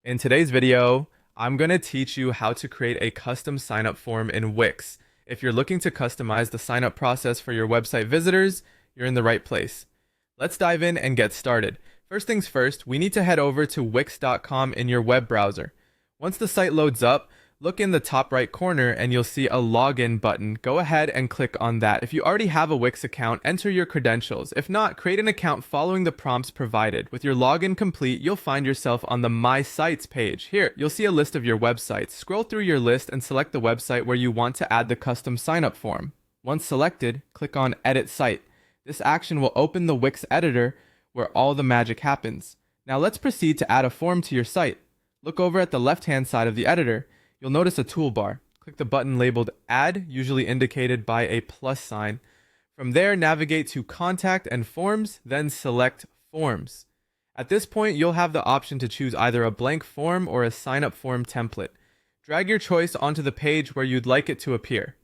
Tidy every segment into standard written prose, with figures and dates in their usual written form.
In today's video, I'm going to teach you how to create a custom signup form in Wix. If you're looking to customize the signup process for your website visitors, you're in the right place. Let's dive in and get started. First things first, we need to head over to wix.com in your web browser. Once the site loads up, look in the top right corner and you'll see a login button. Go ahead and click on that. If you already have a Wix account, enter your credentials. If not, create an account following the prompts provided. With your login complete, you'll find yourself on the My Sites page. Here, you'll see a list of your websites. Scroll through your list and select the website where you want to add the custom signup form. Once selected, click on Edit Site. This action will open the Wix editor where all the magic happens. Now let's proceed to add a form to your site. Look over at the left-hand side of the editor. You'll notice a toolbar. Click the button labeled Add, usually indicated by a plus sign. From there, navigate to Contact and Forms, then select Forms. At this point, you'll have the option to choose either a blank form or a sign-up form template. Drag your choice onto the page where you'd like it to appear.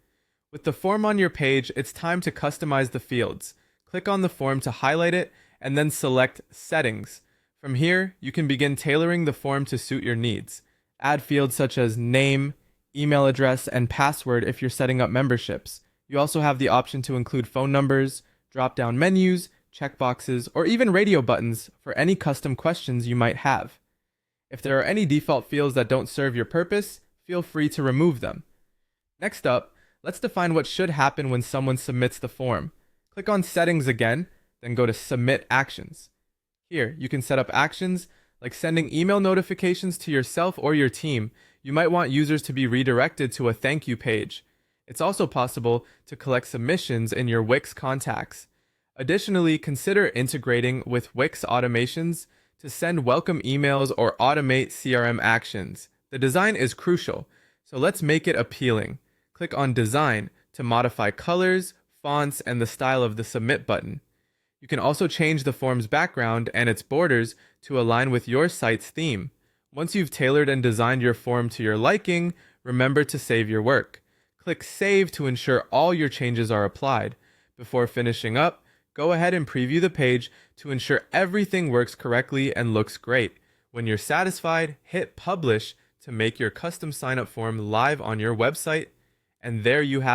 With the form on your page, it's time to customize the fields. Click on the form to highlight it, and then select Settings. From here, you can begin tailoring the form to suit your needs. Add fields such as name, email address, and password if you're setting up memberships. You also have the option to include phone numbers, drop-down menus, checkboxes, or even radio buttons for any custom questions you might have. If there are any default fields that don't serve your purpose, feel free to remove them. Next up, let's define what should happen when someone submits the form. Click on Settings again, then go to Submit Actions. Here, you can set up actions like sending email notifications to yourself or your team. You might want users to be redirected to a thank you page. It's also possible to collect submissions in your Wix contacts. Additionally, consider integrating with Wix automations to send welcome emails or automate CRM actions. The design is crucial, so let's make it appealing. Click on Design to modify colors, fonts, and the style of the Submit button. You can also change the form's background and its borders to align with your site's theme. Once you've tailored and designed your form to your liking, remember to save your work. Click Save to ensure all your changes are applied. Before finishing up, go ahead and preview the page to ensure everything works correctly and looks great. When you're satisfied, hit Publish to make your custom sign-up form live on your website, and there you have it.